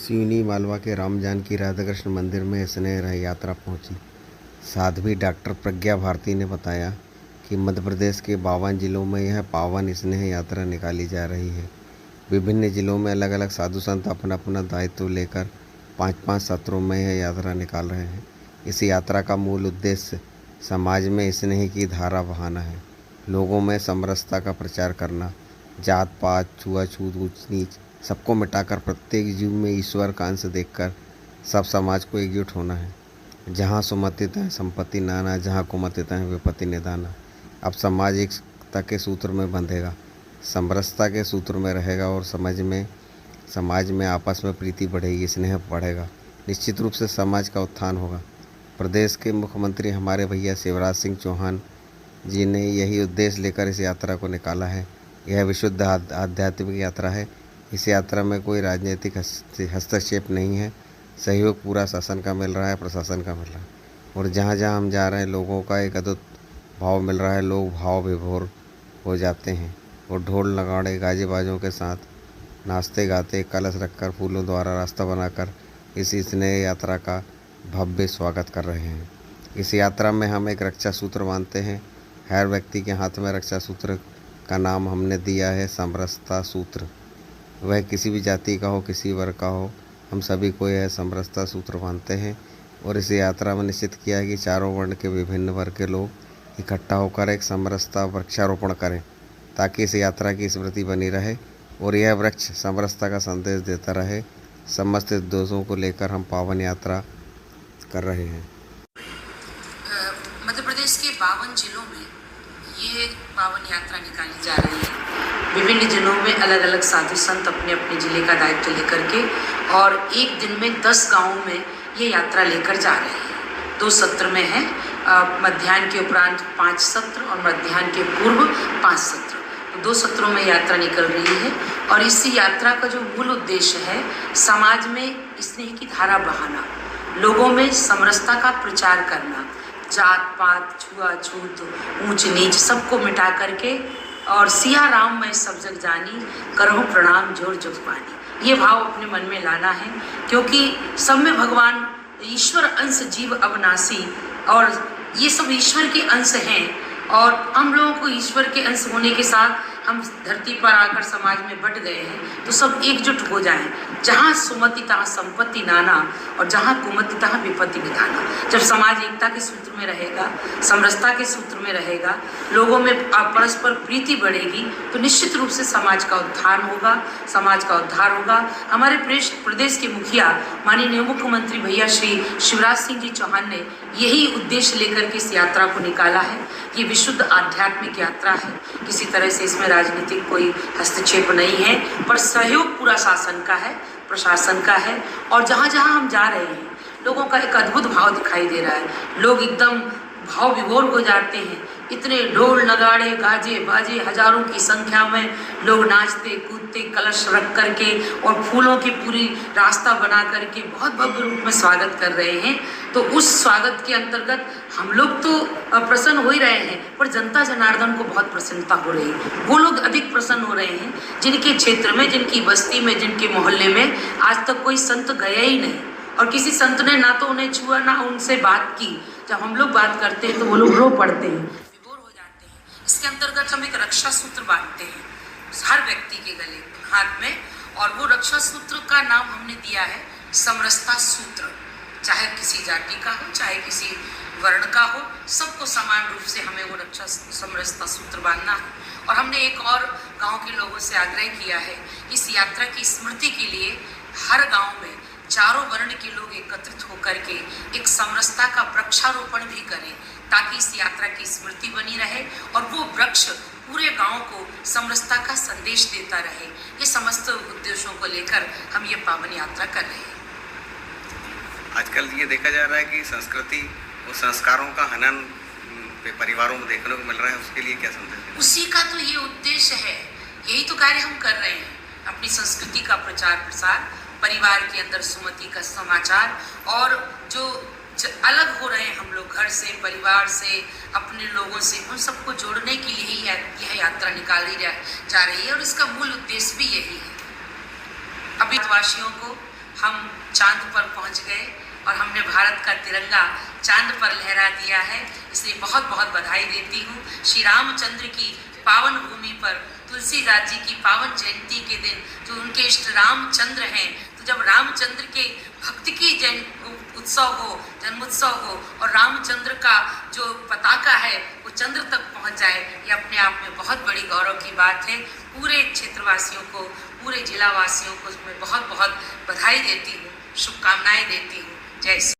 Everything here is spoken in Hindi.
सिवनी मालवा के राम जानकी राधाकृष्ण मंदिर में स्नेह रथ यात्रा पहुंची। साध्वी डॉक्टर प्रज्ञा भारती ने बताया कि मध्य प्रदेश के 52 जिलों में यह पावन स्नेह यात्रा निकाली जा रही है। विभिन्न जिलों में अलग अलग साधु संत अपना अपना दायित्व लेकर 5-5 सत्रों में यह यात्रा निकाल रहे हैं। इस यात्रा का मूल उद्देश्य समाज में स्नेह की धारा बहाना है, लोगों में समरसता का प्रचार करना, जात पात छुआछूत ऊंच नीच सबको मिटाकर प्रत्येक जीव में ईश्वर का अंश देखकर सब समाज को एकजुट होना है। जहाँ सुमतिता है संपत्ति नाना, जहाँ कुमतिता है विपत्ति निदाना। अब समाज एकता के सूत्र में बंधेगा, समरसता के सूत्र में रहेगा और समाज में आपस में प्रीति बढ़ेगी, स्नेह बढ़ेगा। निश्चित रूप से समाज का उत्थान होगा। प्रदेश के मुख्यमंत्री हमारे भैया शिवराज सिंह चौहान जी ने यही उद्देश्य लेकर इस यात्रा को निकाला है। यह विशुद्ध आध्यात्मिक यात्रा है। इस यात्रा में कोई राजनीतिक हस्तक्षेप नहीं है। सहयोग पूरा शासन का मिल रहा है, प्रशासन का मिल रहा है। और जहाँ जहाँ हम जा रहे हैं लोगों का एक अद्भुत भाव मिल रहा है। लोग भाव विभोर हो जाते हैं और ढोल नगाड़े गाजे बाजों के साथ नाचते गाते कलश रखकर फूलों द्वारा रास्ता बनाकर इस स्नेह यात्रा का भव्य स्वागत कर रहे हैं। इस यात्रा में हम एक रक्षा सूत्र बांधते हैं। हर व्यक्ति के हाथ में रक्षा सूत्र का नाम हमने दिया है समरसता सूत्र। वह किसी भी जाति का हो, किसी वर्ग का हो, हम सभी को यह समरसता सूत्र बांधते हैं। और इस यात्रा में निश्चित किया है कि चारों वर्ण के विभिन्न वर्ग के लोग इकट्ठा होकर एक समरसता वृक्षारोपण करें, ताकि इस यात्रा की स्मृति बनी रहे और यह वृक्ष समरसता का संदेश देता रहे। समस्त दोषों को लेकर हम पावन यात्रा कर रहे हैं। मध्य प्रदेश के 52 जिलों में ये पावन यात्रा निकाली जा रही है। विभिन्न जिलों में अलग अलग साधु संत अपने अपने ज़िले का दायित्व लेकर के और एक दिन में 10 गांवों में ये यात्रा लेकर जा रहे हैं। 2 सत्र में है, मध्याह्न के उपरांत 5 सत्र और मध्याह्न के पूर्व 5 सत्र। तो 2 सत्रों में यात्रा निकल रही है और इस यात्रा का जो मूल उद्देश्य है समाज में स्नेह की धारा बहाना, लोगों में समरसता का प्रचार करना, जात पात छुआछूत ऊंच नीच सबको मिटा करके और सिया राम मैं सब जग जानी, करहूँ प्रणाम जोर जुगपानी, ये भाव अपने मन में लाना है। क्योंकि सब में भगवान ईश्वर अंश जीव अविनाशी और ये सब ईश्वर के अंश हैं और हम लोगों को ईश्वर के अंश होने के साथ हम धरती पर आकर समाज में बट गए हैं, तो सब एकजुट हो जाएं। जहाँ सुमति तहाँ संपत्ति नाना और जहाँ कुमति तहाँ विपत्ति निदाना। जब समाज एकता के सूत्र में रहेगा, समरसता के सूत्र में रहेगा, लोगों में परस्पर प्रीति बढ़ेगी, तो निश्चित रूप से समाज का उत्थान होगा, समाज का उद्धार होगा। हमारे प्रदेश के मुखिया माननीय मुख्यमंत्री भैया श्री शिवराज सिंह जी चौहान ने यही उद्देश्य लेकर के इस यात्रा को निकाला है। ये विशुद्ध आध्यात्मिक यात्रा है, किसी तरह से इसमें राजनीतिक कोई हस्तक्षेप नहीं है, पर सहयोग पूरा शासन का है, प्रशासन का है। और जहाँ जहाँ हम जा रहे हैं लोगों का एक अद्भुत भाव दिखाई दे रहा है। लोग एकदम भाव विभोर हो जाते हैं। इतने ढोल नगाड़े गाजे बाजे हजारों की संख्या में लोग नाचते कूदते कलश रख करके और फूलों की पूरी रास्ता बना करके बहुत भव्य रूप में स्वागत कर रहे हैं। तो उस स्वागत के अंतर्गत हम लोग तो प्रसन्न हो ही रहे हैं, पर जनता जनार्दन को बहुत प्रसन्नता हो रही है। वो लोग अधिक प्रसन्न हो रहे हैं जिनके क्षेत्र में, जिनकी बस्ती में, जिनके मोहल्ले में आज तक कोई संत गया ही नहीं और किसी संत ने ना तो उन्हें छुआ ना उनसे बात की। जब हम लोग बात करते हैं तो वो लोग रो पड़ते हैं, विभोर हो जाते हैं। इसके अंतर्गत हम एक रक्षा सूत्र बांधते हैं हर व्यक्ति के गले हाथ में, और वो रक्षा सूत्र का नाम हमने दिया है समरसता सूत्र। चाहे किसी जाति का हो, चाहे किसी वर्ण का हो, सबको समान रूप से हमें वो रक्षा समरसता सूत्र बांधना है। और हमने एक और गांव के लोगों से आग्रह किया है, इस यात्रा की स्मृति के लिए हर गांव में चारों वर्ण के लोग एकत्रित होकर के एक समरसता का वृक्षारोपण भी करें, ताकि इस यात्रा की स्मृति बनी रहे और वो वृक्ष पूरे गांव को समरसता का संदेश देता रहे। ये समस्त उद्देश्यों को लेकर हम ये पावन यात्रा कर रहे हैं। आजकल ये देखा जा रहा है कि संस्कृति और संस्कारों का हनन परिवारों में देखने को मिल रहा है, उसके लिए क्या संदेश है? उसी का तो ये उद्देश्य है, यही तो कार्य हम कर रहे हैं। अपनी संस्कृति का प्रचार प्रसार, परिवार के अंदर सुमति का समाचार, और जो अलग हो रहे हैं हम लोग घर से, परिवार से, अपने लोगों से, उन सबको जोड़ने के लिए ही यह यात्रा निकाली जा रही है और इसका मूल उद्देश्य भी यही है। अभी वासियों को हम चांद पर पहुंच गए और हमने भारत का तिरंगा चांद पर लहरा दिया है। इसलिए बहुत बहुत बधाई देती हूँ। श्री रामचंद्र की पावन भूमि पर तुलसीदास जी की पावन जयंती के दिन जो उनके इष्ट रामचंद्र हैं, तो जब रामचंद्र के भक्त की उत्सव हो, जन्मोत्सव हो और रामचंद्र का जो पताका है वो चंद्र तक पहुंच जाए, ये अपने आप में बहुत बड़ी गौरव की बात है। पूरे क्षेत्रवासियों को, पूरे जिलावासियों को मैं बहुत बहुत बधाई देती हूँ, शुभकामनाएं देती हूँ। जय श्री